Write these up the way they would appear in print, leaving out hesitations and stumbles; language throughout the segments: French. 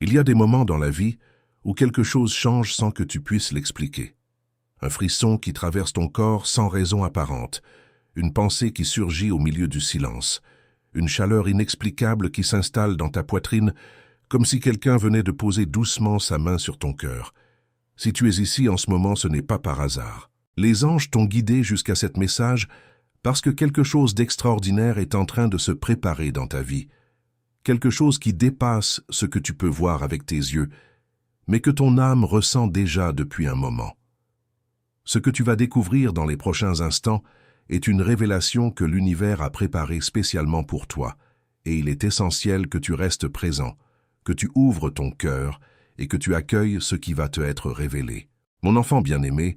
Il y a des moments dans la vie où quelque chose change sans que tu puisses l'expliquer. Un frisson qui traverse ton corps sans raison apparente, une pensée qui surgit au milieu du silence, une chaleur inexplicable qui s'installe dans ta poitrine comme si quelqu'un venait de poser doucement sa main sur ton cœur. Si tu es ici en ce moment, ce n'est pas par hasard. Les anges t'ont guidé jusqu'à cet message parce que quelque chose d'extraordinaire est en train de se préparer dans ta vie. Quelque chose qui dépasse ce que tu peux voir avec tes yeux, mais que ton âme ressent déjà depuis un moment. Ce que tu vas découvrir dans les prochains instants est une révélation que l'univers a préparée spécialement pour toi, et il est essentiel que tu restes présent, que tu ouvres ton cœur et que tu accueilles ce qui va te être révélé. Mon enfant bien-aimé,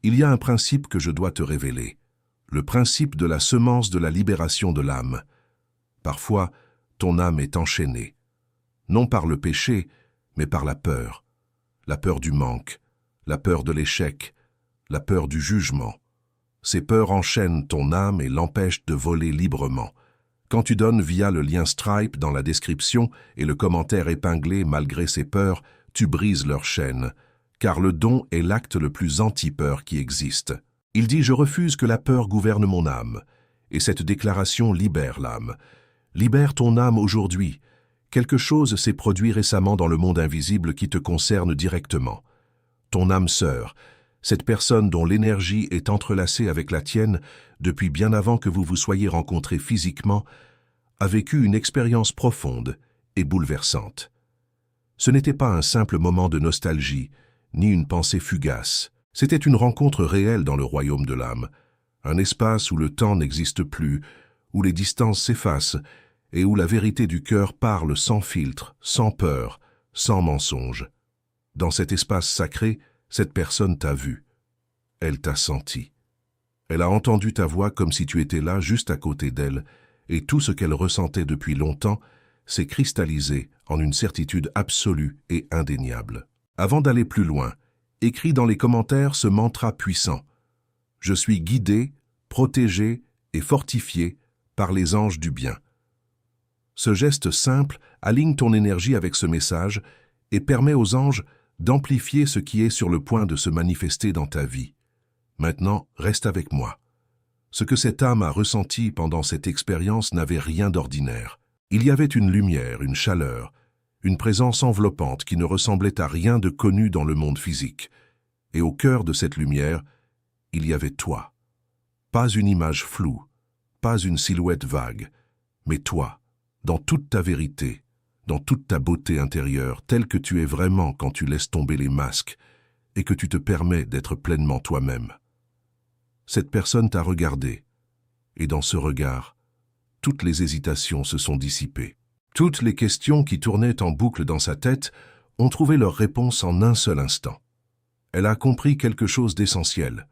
il y a un principe que je dois te révéler, le principe de la semence de la libération de l'âme. Parfois, ton âme est enchaînée, non par le péché, mais par la peur du manque, la peur de l'échec, la peur du jugement. Ces peurs enchaînent ton âme et l'empêchent de voler librement. Quand tu donnes via le lien Stripe dans la description et le commentaire épinglé malgré ces peurs, tu brises leur chaîne, car le don est l'acte le plus anti-peur qui existe. Il dit « Je refuse que la peur gouverne mon âme », et cette déclaration libère l'âme. Libère ton âme aujourd'hui. Quelque chose s'est produit récemment dans le monde invisible qui te concerne directement. Ton âme sœur, cette personne dont l'énergie est entrelacée avec la tienne depuis bien avant que vous vous soyez rencontrés physiquement, a vécu une expérience profonde et bouleversante. Ce n'était pas un simple moment de nostalgie, ni une pensée fugace. C'était une rencontre réelle dans le royaume de l'âme, un espace où le temps n'existe plus, où les distances s'effacent et où la vérité du cœur parle sans filtre, sans peur, sans mensonge. Dans cet espace sacré, cette personne t'a vu. Elle t'a senti. Elle a entendu ta voix comme si tu étais là juste à côté d'elle, et tout ce qu'elle ressentait depuis longtemps s'est cristallisé en une certitude absolue et indéniable. Avant d'aller plus loin, écris dans les commentaires ce mantra puissant. Je suis guidé, protégé et fortifié par les anges du bien. Ce geste simple aligne ton énergie avec ce message et permet aux anges d'amplifier ce qui est sur le point de se manifester dans ta vie. Maintenant, reste avec moi. Ce que cette âme a ressenti pendant cette expérience n'avait rien d'ordinaire. Il y avait une lumière, une chaleur, une présence enveloppante qui ne ressemblait à rien de connu dans le monde physique. Et au cœur de cette lumière, il y avait toi. Pas une image floue, pas une silhouette vague, mais toi, dans toute ta vérité, dans toute ta beauté intérieure, telle que tu es vraiment quand tu laisses tomber les masques et que tu te permets d'être pleinement toi-même. Cette personne t'a regardé, et dans ce regard, toutes les hésitations se sont dissipées. Toutes les questions qui tournaient en boucle dans sa tête ont trouvé leur réponse en un seul instant. Elle a compris quelque chose d'essentiel.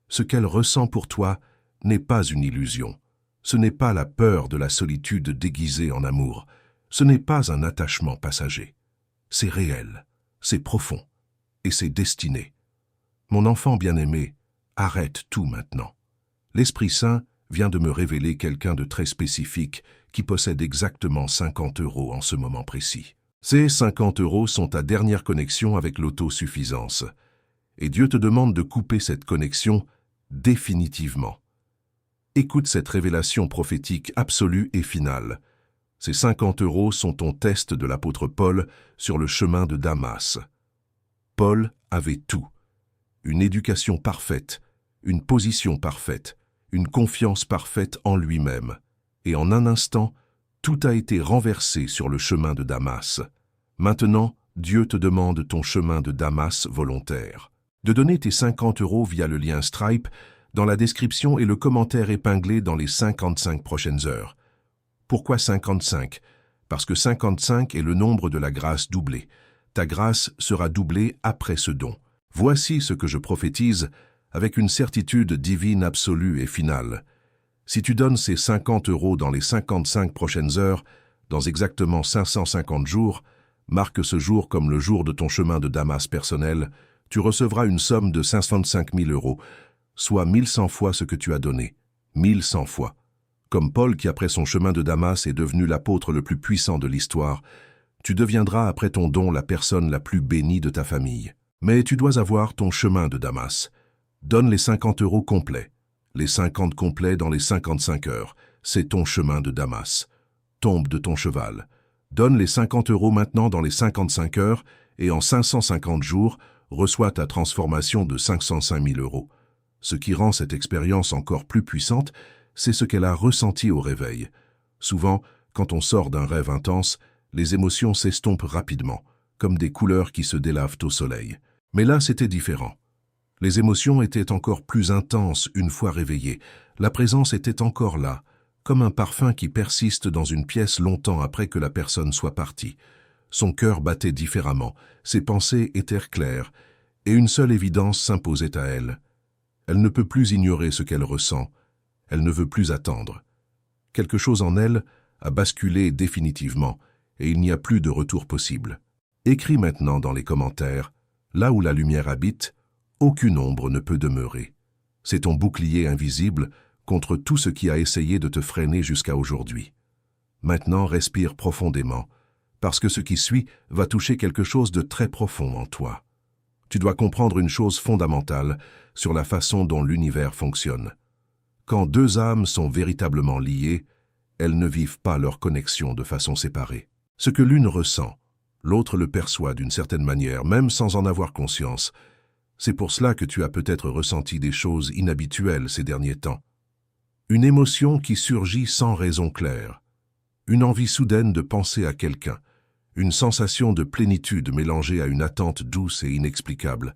Ce qu'elle ressent pour toi n'est pas une illusion. Ce n'est pas la peur de la solitude déguisée en amour. Ce n'est pas un attachement passager. C'est réel, c'est profond, et c'est destiné. Mon enfant bien-aimé, arrête tout maintenant. L'Esprit Saint vient de me révéler quelqu'un de très spécifique qui possède exactement 50 € en ce moment précis. Ces 50 € sont ta dernière connexion avec l'autosuffisance. Et Dieu te demande de couper cette connexion définitivement. Écoute cette révélation prophétique absolue et finale. Ces 50 € sont ton test de l'apôtre Paul sur le chemin de Damas. Paul avait tout. Une éducation parfaite, une position parfaite, une confiance parfaite en lui-même. Et en un instant, tout a été renversé sur le chemin de Damas. Maintenant, Dieu te demande ton chemin de Damas volontaire. De donner tes 50 € via le lien Stripe dans la description et le commentaire épinglé dans les 55 prochaines heures. Pourquoi 55? Parce que 55 est le nombre de la grâce doublée. Ta grâce sera doublée après ce don. Voici ce que je prophétise avec une certitude divine absolue et finale. Si tu donnes ces 50 € dans les 55 prochaines heures, dans exactement 550 jours, marque ce jour comme le jour de ton chemin de Damas personnel, tu recevras une somme de 55 000 €, soit 1100 fois ce que tu as donné. 1100 fois. Comme Paul qui, après son chemin de Damas, est devenu l'apôtre le plus puissant de l'histoire, Tu deviendras après ton don la personne la plus bénie de ta famille. Mais tu dois avoir ton chemin de Damas. Donne les 50 € complets. Les 50 complets dans les 55 heures. C'est ton chemin de Damas. Tombe de ton cheval. Donne les 50 € maintenant dans les 55 heures et en 550 jours, reçois ta transformation de 505 000 €. Ce qui rend cette expérience encore plus puissante, c'est ce qu'elle a ressenti au réveil. Souvent, quand on sort d'un rêve intense, les émotions s'estompent rapidement, comme des couleurs qui se délavent au soleil. Mais là, c'était différent. Les émotions étaient encore plus intenses une fois réveillées. La présence était encore là, comme un parfum qui persiste dans une pièce longtemps après que la personne soit partie. Son cœur battait différemment, ses pensées étaient claires, et une seule évidence s'imposait à elle. Elle ne peut plus ignorer ce qu'elle ressent, elle ne veut plus attendre. Quelque chose en elle a basculé définitivement, et il n'y a plus de retour possible. Écris maintenant dans les commentaires, là où la lumière habite, aucune ombre ne peut demeurer. C'est ton bouclier invisible contre tout ce qui a essayé de te freiner jusqu'à aujourd'hui. Maintenant, respire profondément, parce que ce qui suit va toucher quelque chose de très profond en toi. Tu dois comprendre une chose fondamentale sur la façon dont l'univers fonctionne. Quand deux âmes sont véritablement liées, elles ne vivent pas leur connexion de façon séparée. Ce que l'une ressent, l'autre le perçoit d'une certaine manière, même sans en avoir conscience. C'est pour cela que tu as peut-être ressenti des choses inhabituelles ces derniers temps. Une émotion qui surgit sans raison claire. Une envie soudaine de penser à quelqu'un. Une sensation de plénitude mélangée à une attente douce et inexplicable.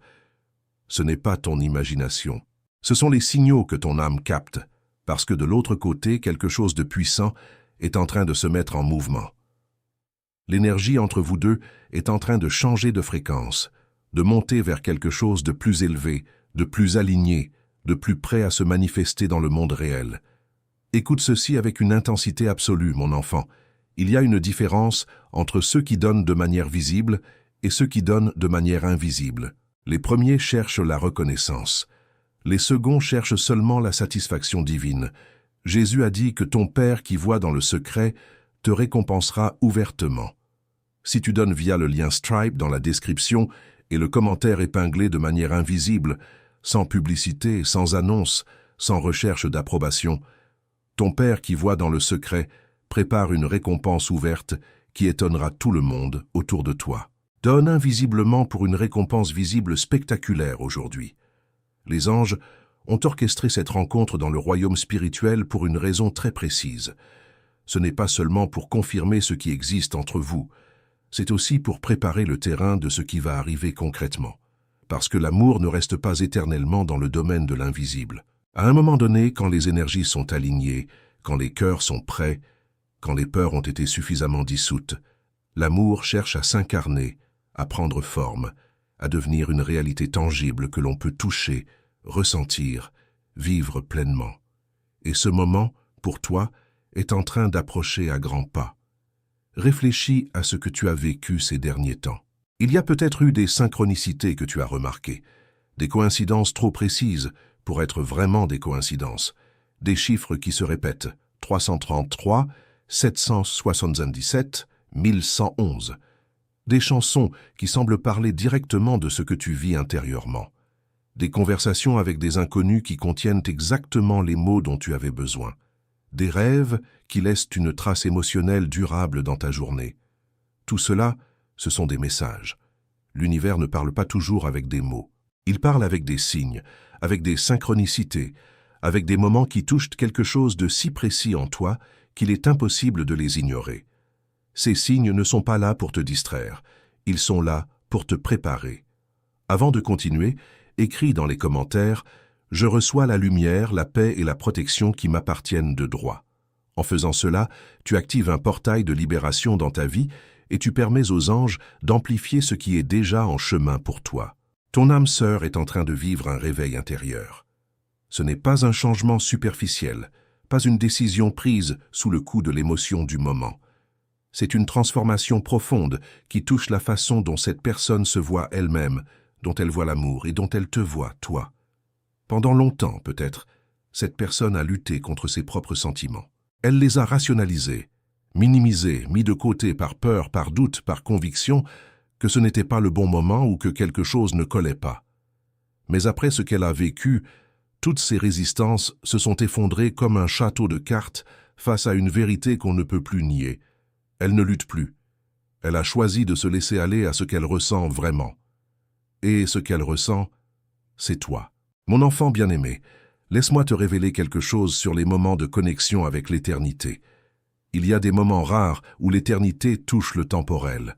Ce n'est pas ton imagination. Ce sont les signaux que ton âme capte, parce que de l'autre côté, quelque chose de puissant est en train de se mettre en mouvement. L'énergie entre vous deux est en train de changer de fréquence, de monter vers quelque chose de plus élevé, de plus aligné, de plus prêt à se manifester dans le monde réel. Écoute ceci avec une intensité absolue, mon enfant. Il y a une différence entre ceux qui donnent de manière visible et ceux qui donnent de manière invisible. Les premiers cherchent la reconnaissance. Les seconds cherchent seulement la satisfaction divine. Jésus a dit que ton Père qui voit dans le secret te récompensera ouvertement. Si tu donnes via le lien Stripe dans la description et le commentaire épinglé de manière invisible, sans publicité, sans annonce, sans recherche d'approbation, ton Père qui voit dans le secret prépare une récompense ouverte qui étonnera tout le monde autour de toi. Donne invisiblement pour une récompense visible spectaculaire aujourd'hui. Les anges ont orchestré cette rencontre dans le royaume spirituel pour une raison très précise. Ce n'est pas seulement pour confirmer ce qui existe entre vous, c'est aussi pour préparer le terrain de ce qui va arriver concrètement. Parce que l'amour ne reste pas éternellement dans le domaine de l'invisible. À un moment donné, quand les énergies sont alignées, quand les cœurs sont prêts, quand les peurs ont été suffisamment dissoutes, l'amour cherche à s'incarner, à prendre forme, à devenir une réalité tangible que l'on peut toucher, ressentir, vivre pleinement. Et ce moment, pour toi, est en train d'approcher à grands pas. Réfléchis à ce que tu as vécu ces derniers temps. Il y a peut-être eu des synchronicités que tu as remarquées, des coïncidences trop précises pour être vraiment des coïncidences, des chiffres qui se répètent, 333, 777, 1111, des chansons qui semblent parler directement de ce que tu vis intérieurement, des conversations avec des inconnus qui contiennent exactement les mots dont tu avais besoin, des rêves qui laissent une trace émotionnelle durable dans ta journée. Tout cela, ce sont des messages. L'univers ne parle pas toujours avec des mots. Il parle avec des signes, avec des synchronicités, avec des moments qui touchent quelque chose de si précis en toi qu'il est impossible de les ignorer. Ces signes ne sont pas là pour te distraire, ils sont là pour te préparer. Avant de continuer, écris dans les commentaires « Je reçois la lumière, la paix et la protection qui m'appartiennent de droit ». En faisant cela, tu actives un portail de libération dans ta vie et tu permets aux anges d'amplifier ce qui est déjà en chemin pour toi. Ton âme sœur est en train de vivre un réveil intérieur. Ce n'est pas un changement superficiel, pas une décision prise sous le coup de l'émotion du moment. C'est une transformation profonde qui touche la façon dont cette personne se voit elle-même, dont elle voit l'amour et dont elle te voit, toi. Pendant longtemps, peut-être, cette personne a lutté contre ses propres sentiments. Elle les a rationalisés, minimisé, mis de côté par peur, par doute, par conviction que ce n'était pas le bon moment ou que quelque chose ne collait pas. Mais après ce qu'elle a vécu, toutes ces résistances se sont effondrées comme un château de cartes face à une vérité qu'on ne peut plus nier. Elle ne lutte plus. Elle a choisi de se laisser aller à ce qu'elle ressent vraiment. Et ce qu'elle ressent, c'est toi. Mon enfant bien-aimé, laisse-moi te révéler quelque chose sur les moments de connexion avec l'éternité. Il y a des moments rares où l'éternité touche le temporel,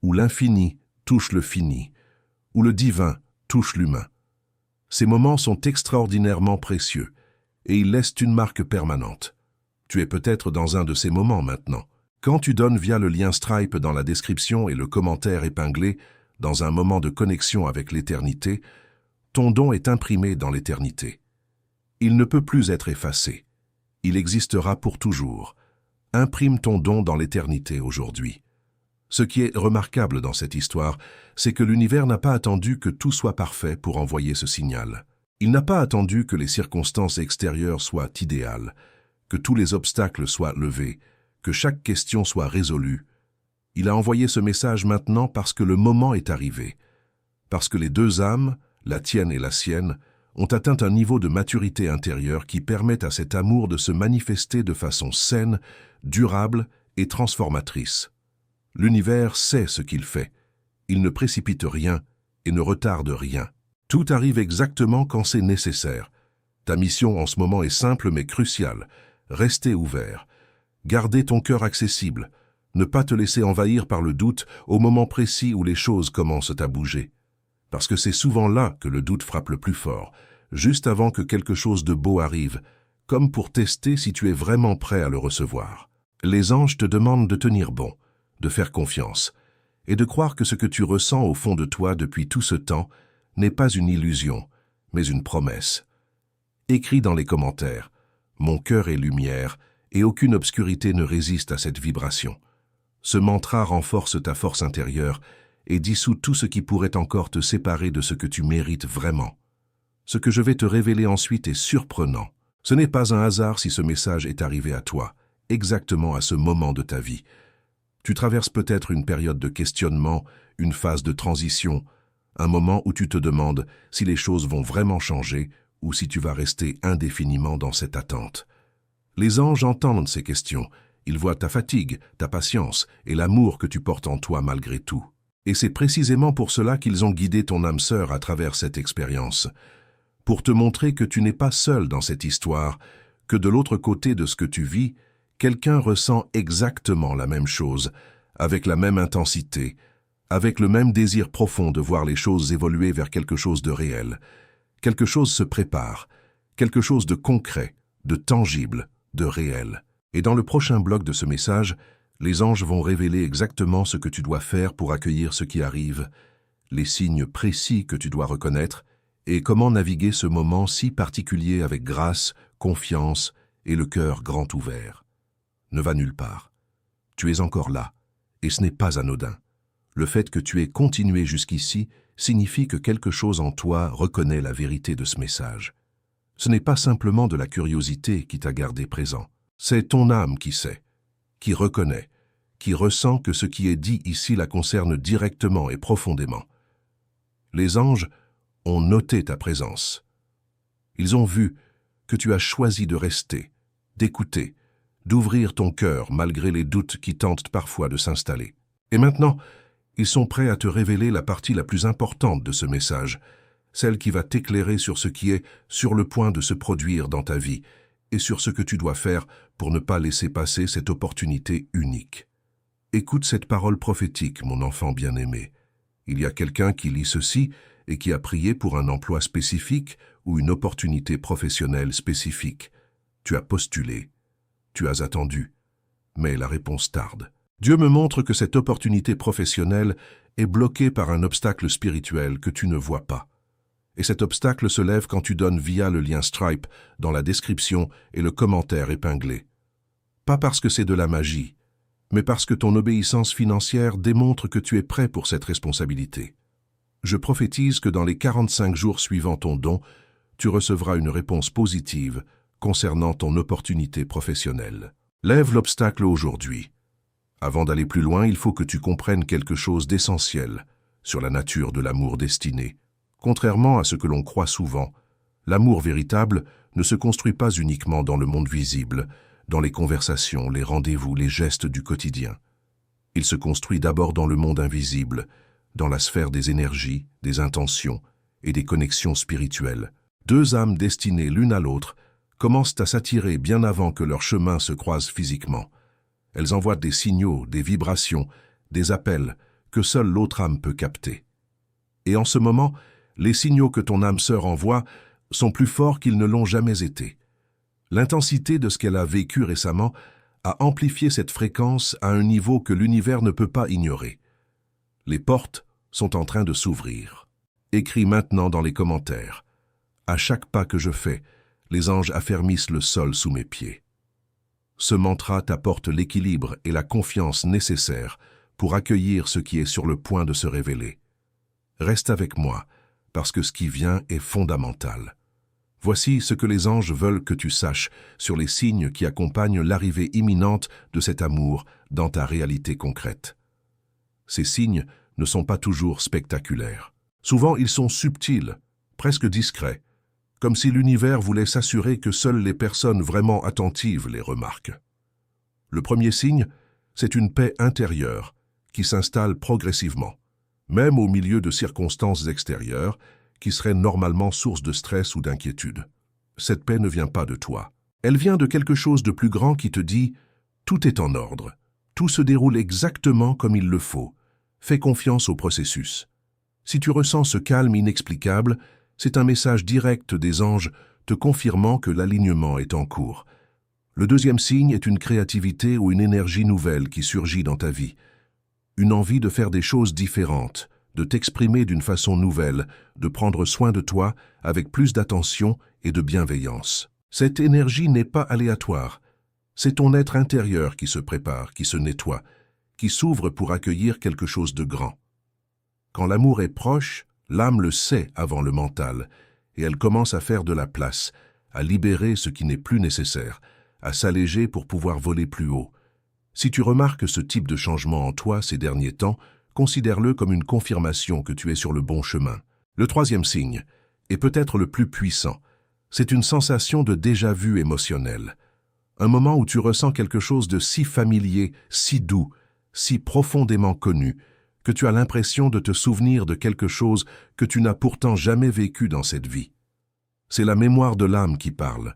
où l'infini touche le fini, où le divin touche l'humain. Ces moments sont extraordinairement précieux, et ils laissent une marque permanente. Tu es peut-être dans un de ces moments maintenant. Quand tu donnes via le lien Stripe dans la description et le commentaire épinglé, dans un moment de connexion avec l'éternité, ton don est imprimé dans l'éternité. Il ne peut plus être effacé. Il existera pour toujours. Imprime ton don dans l'éternité aujourd'hui. Ce qui est remarquable dans cette histoire, c'est que l'univers n'a pas attendu que tout soit parfait pour envoyer ce signal. Il n'a pas attendu que les circonstances extérieures soient idéales, que tous les obstacles soient levés, que chaque question soit résolue. Il a envoyé ce message maintenant parce que le moment est arrivé, parce que les deux âmes, la tienne et la sienne, ont atteint un niveau de maturité intérieure qui permet à cet amour de se manifester de façon saine, durable et transformatrice. L'univers sait ce qu'il fait. Il ne précipite rien et ne retarde rien. Tout arrive exactement quand c'est nécessaire. Ta mission en ce moment est simple mais cruciale. Rester ouvert. Garder ton cœur accessible. Ne pas te laisser envahir par le doute au moment précis où les choses commencent à bouger. Parce que c'est souvent là que le doute frappe le plus fort, juste avant que quelque chose de beau arrive, comme pour tester si tu es vraiment prêt à le recevoir. Les anges te demandent de tenir bon, de faire confiance, et de croire que ce que tu ressens au fond de toi depuis tout ce temps n'est pas une illusion, mais une promesse. Écris dans les commentaires « Mon cœur est lumière et aucune obscurité ne résiste à cette vibration ». Ce mantra renforce ta force intérieure et dissout tout ce qui pourrait encore te séparer de ce que tu mérites vraiment. Ce que je vais te révéler ensuite est surprenant. Ce n'est pas un hasard si ce message est arrivé à toi, exactement à ce moment de ta vie. Tu traverses peut-être une période de questionnement, une phase de transition, un moment où tu te demandes si les choses vont vraiment changer ou si tu vas rester indéfiniment dans cette attente. Les anges entendent ces questions. Ils voient ta fatigue, ta patience et l'amour que tu portes en toi malgré tout. Et c'est précisément pour cela qu'ils ont guidé ton âme sœur à travers cette expérience. Pour te montrer que tu n'es pas seul dans cette histoire, que de l'autre côté de ce que tu vis, quelqu'un ressent exactement la même chose, avec la même intensité, avec le même désir profond de voir les choses évoluer vers quelque chose de réel. Quelque chose se prépare, quelque chose de concret, de tangible, de réel. Et dans le prochain bloc de ce message, les anges vont révéler exactement ce que tu dois faire pour accueillir ce qui arrive, les signes précis que tu dois reconnaître, et comment naviguer ce moment si particulier avec grâce, confiance et le cœur grand ouvert. Ne va nulle part. Tu es encore là, et ce n'est pas anodin. Le fait que tu aies continué jusqu'ici signifie que quelque chose en toi reconnaît la vérité de ce message. Ce n'est pas simplement de la curiosité qui t'a gardé présent. C'est ton âme qui sait, qui reconnaît, qui ressent que ce qui est dit ici la concerne directement et profondément. Les anges ont noté ta présence. Ils ont vu que tu as choisi de rester, d'écouter, d'ouvrir ton cœur malgré les doutes qui tentent parfois de s'installer. Et maintenant, ils sont prêts à te révéler la partie la plus importante de ce message, celle qui va t'éclairer sur ce qui est sur le point de se produire dans ta vie et sur ce que tu dois faire pour ne pas laisser passer cette opportunité unique. Écoute cette parole prophétique, mon enfant bien-aimé. Il y a quelqu'un qui lit ceci et qui a prié pour un emploi spécifique ou une opportunité professionnelle spécifique. Tu as postulé. Tu as attendu, mais la réponse tarde. Dieu me montre que cette opportunité professionnelle est bloquée par un obstacle spirituel que tu ne vois pas. Et cet obstacle se lève quand tu donnes via le lien Stripe dans la description et le commentaire épinglé. Pas parce que c'est de la magie, mais parce que ton obéissance financière démontre que tu es prêt pour cette responsabilité. Je prophétise que dans les 45 jours suivant ton don, tu recevras une réponse positive concernant ton opportunité professionnelle. Lève l'obstacle aujourd'hui. Avant d'aller plus loin, il faut que tu comprennes quelque chose d'essentiel sur la nature de l'amour destiné. Contrairement à ce que l'on croit souvent, l'amour véritable ne se construit pas uniquement dans le monde visible, dans les conversations, les rendez-vous, les gestes du quotidien. Il se construit d'abord dans le monde invisible, dans la sphère des énergies, des intentions et des connexions spirituelles. Deux âmes destinées l'une à l'autre commencent à s'attirer bien avant que leurs chemins se croisent physiquement. Elles envoient des signaux, des vibrations, des appels que seule l'autre âme peut capter. Et en ce moment, les signaux que ton âme sœur envoie sont plus forts qu'ils ne l'ont jamais été. L'intensité de ce qu'elle a vécu récemment a amplifié cette fréquence à un niveau que l'univers ne peut pas ignorer. Les portes sont en train de s'ouvrir. Écris maintenant dans les commentaires. À chaque pas que je fais, les anges affermissent le sol sous mes pieds. Ce mantra t'apporte l'équilibre et la confiance nécessaires pour accueillir ce qui est sur le point de se révéler. Reste avec moi, parce que ce qui vient est fondamental. Voici ce que les anges veulent que tu saches sur les signes qui accompagnent l'arrivée imminente de cet amour dans ta réalité concrète. Ces signes ne sont pas toujours spectaculaires. Souvent, ils sont subtils, presque discrets, comme si l'univers voulait s'assurer que seules les personnes vraiment attentives les remarquent. Le premier signe, c'est une paix intérieure qui s'installe progressivement, même au milieu de circonstances extérieures qui seraient normalement source de stress ou d'inquiétude. Cette paix ne vient pas de toi. Elle vient de quelque chose de plus grand qui te dit « tout est en ordre, tout se déroule exactement comme il le faut, fais confiance au processus ». Si tu ressens ce calme inexplicable, c'est un message direct des anges te confirmant que l'alignement est en cours. Le deuxième signe est une créativité ou une énergie nouvelle qui surgit dans ta vie. Une envie de faire des choses différentes, de t'exprimer d'une façon nouvelle, de prendre soin de toi avec plus d'attention et de bienveillance. Cette énergie n'est pas aléatoire. C'est ton être intérieur qui se prépare, qui se nettoie, qui s'ouvre pour accueillir quelque chose de grand. Quand l'amour est proche, l'âme le sait avant le mental, et elle commence à faire de la place, à libérer ce qui n'est plus nécessaire, à s'alléger pour pouvoir voler plus haut. Si tu remarques ce type de changement en toi ces derniers temps, considère-le comme une confirmation que tu es sur le bon chemin. Le troisième signe, et peut-être le plus puissant, c'est une sensation de déjà-vu émotionnel. Un moment où tu ressens quelque chose de si familier, si doux, si profondément connu, que tu as l'impression de te souvenir de quelque chose que tu n'as pourtant jamais vécu dans cette vie. C'est la mémoire de l'âme qui parle.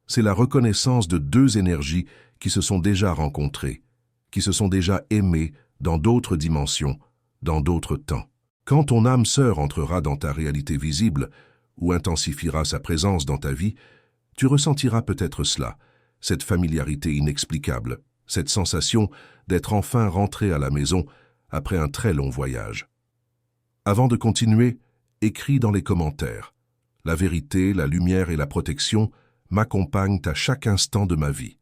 C'est la reconnaissance de deux énergies qui se sont déjà rencontrées, qui se sont déjà aimées dans d'autres dimensions, dans d'autres temps. Quand ton âme sœur entrera dans ta réalité visible ou intensifiera sa présence dans ta vie, tu ressentiras peut-être cela, cette familiarité inexplicable, cette sensation d'être enfin rentré à la maison après un très long voyage. Avant de continuer, écris dans les commentaires. La vérité, la lumière et la protection m'accompagnent à chaque instant de ma vie.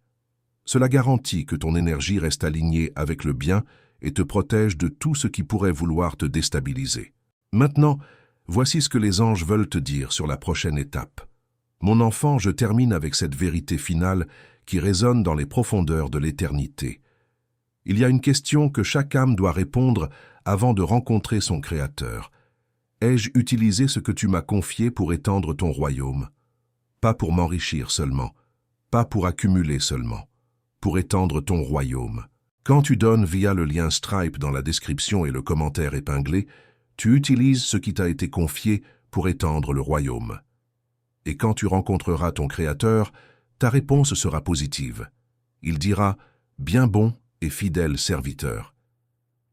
Cela garantit que ton énergie reste alignée avec le bien et te protège de tout ce qui pourrait vouloir te déstabiliser. Maintenant, voici ce que les anges veulent te dire sur la prochaine étape. Mon enfant, je termine avec cette vérité finale qui résonne dans les profondeurs de l'éternité. Il y a une question que chaque âme doit répondre avant de rencontrer son Créateur. Ai-je utilisé ce que tu m'as confié pour étendre ton royaume? Pas pour m'enrichir seulement, pas pour accumuler seulement, pour étendre ton royaume. Quand tu donnes via le lien Stripe dans la description et le commentaire épinglé, tu utilises ce qui t'a été confié pour étendre le royaume. Et quand tu rencontreras ton Créateur, ta réponse sera positive. Il dira « Bien bon et fidèle serviteur ».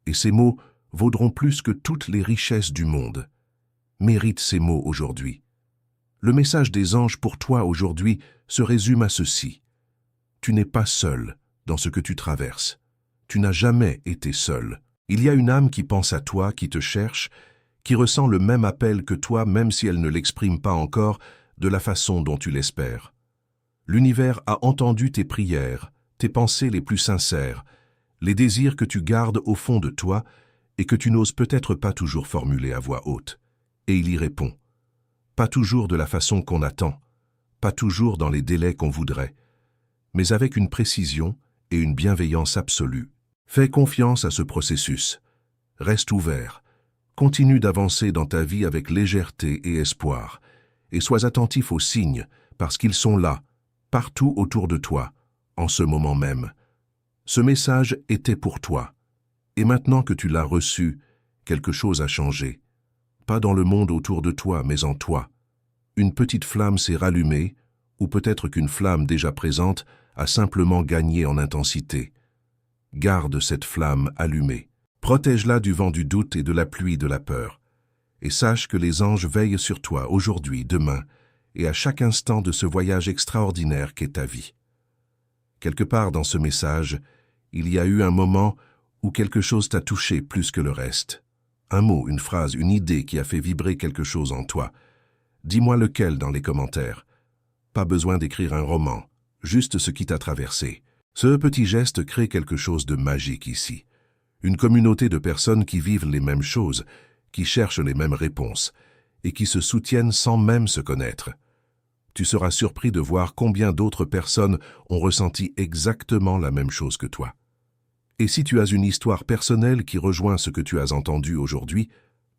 Et ces mots vaudront plus que toutes les richesses du monde. Mérite ces mots aujourd'hui. Le message des anges pour toi aujourd'hui se résume à ceci. Tu n'es pas seul dans ce que tu traverses. Tu n'as jamais été seul. Il y a une âme qui pense à toi, qui te cherche, qui ressent le même appel que toi, même si elle ne l'exprime pas encore de la façon dont tu l'espères. L'univers a entendu tes prières, tes pensées les plus sincères, les désirs que tu gardes au fond de toi et que tu n'oses peut-être pas toujours formuler à voix haute. Et il y répond. Pas toujours de la façon qu'on attend, pas toujours dans les délais qu'on voudrait, mais avec une précision et une bienveillance absolue. Fais confiance à ce processus. Reste ouvert. Continue d'avancer dans ta vie avec légèreté et espoir. Et sois attentif aux signes, parce qu'ils sont là, partout autour de toi, en ce moment même. Ce message était pour toi. Et maintenant que tu l'as reçu, quelque chose a changé. Pas dans le monde autour de toi, mais en toi. Une petite flamme s'est rallumée, ou peut-être qu'une flamme déjà présente a simplement gagné en intensité. Garde cette flamme allumée. Protège-la du vent du doute et de la pluie de la peur. Et sache que les anges veillent sur toi aujourd'hui, demain, et à chaque instant de ce voyage extraordinaire qu'est ta vie. Quelque part dans ce message, il y a eu un moment où quelque chose t'a touché plus que le reste. Un mot, une phrase, une idée qui a fait vibrer quelque chose en toi. Dis-moi lequel dans les commentaires. Pas besoin d'écrire un roman, juste ce qui t'a traversé. Ce petit geste crée quelque chose de magique ici. Une communauté de personnes qui vivent les mêmes choses, qui cherchent les mêmes réponses, et qui se soutiennent sans même se connaître. Tu seras surpris de voir combien d'autres personnes ont ressenti exactement la même chose que toi. Et si tu as une histoire personnelle qui rejoint ce que tu as entendu aujourd'hui,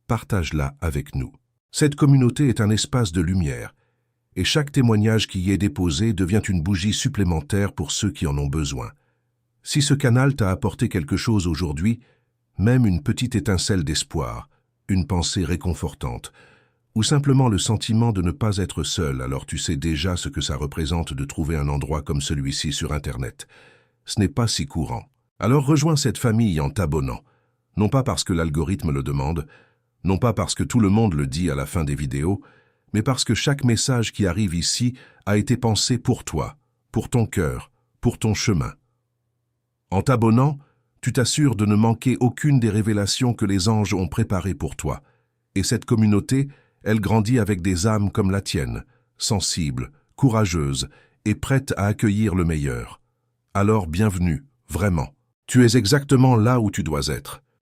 partage-la avec nous. Cette communauté est un espace de lumière, et chaque témoignage qui y est déposé devient une bougie supplémentaire pour ceux qui en ont besoin. Si ce canal t'a apporté quelque chose aujourd'hui, même une petite étincelle d'espoir, une pensée réconfortante, ou simplement le sentiment de ne pas être seul, alors tu sais déjà ce que ça représente de trouver un endroit comme celui-ci sur Internet. Ce n'est pas si courant. Alors rejoins cette famille en t'abonnant, non pas parce que l'algorithme le demande, non pas parce que tout le monde le dit à la fin des vidéos, mais parce que chaque message qui arrive ici a été pensé pour toi, pour ton cœur, pour ton chemin. En t'abonnant, tu t'assures de ne manquer aucune des révélations que les anges ont préparées pour toi. Et cette communauté, elle grandit avec des âmes comme la tienne, sensibles, courageuses et prêtes à accueillir le meilleur. Alors bienvenue, vraiment. Tu es exactement là où tu dois être.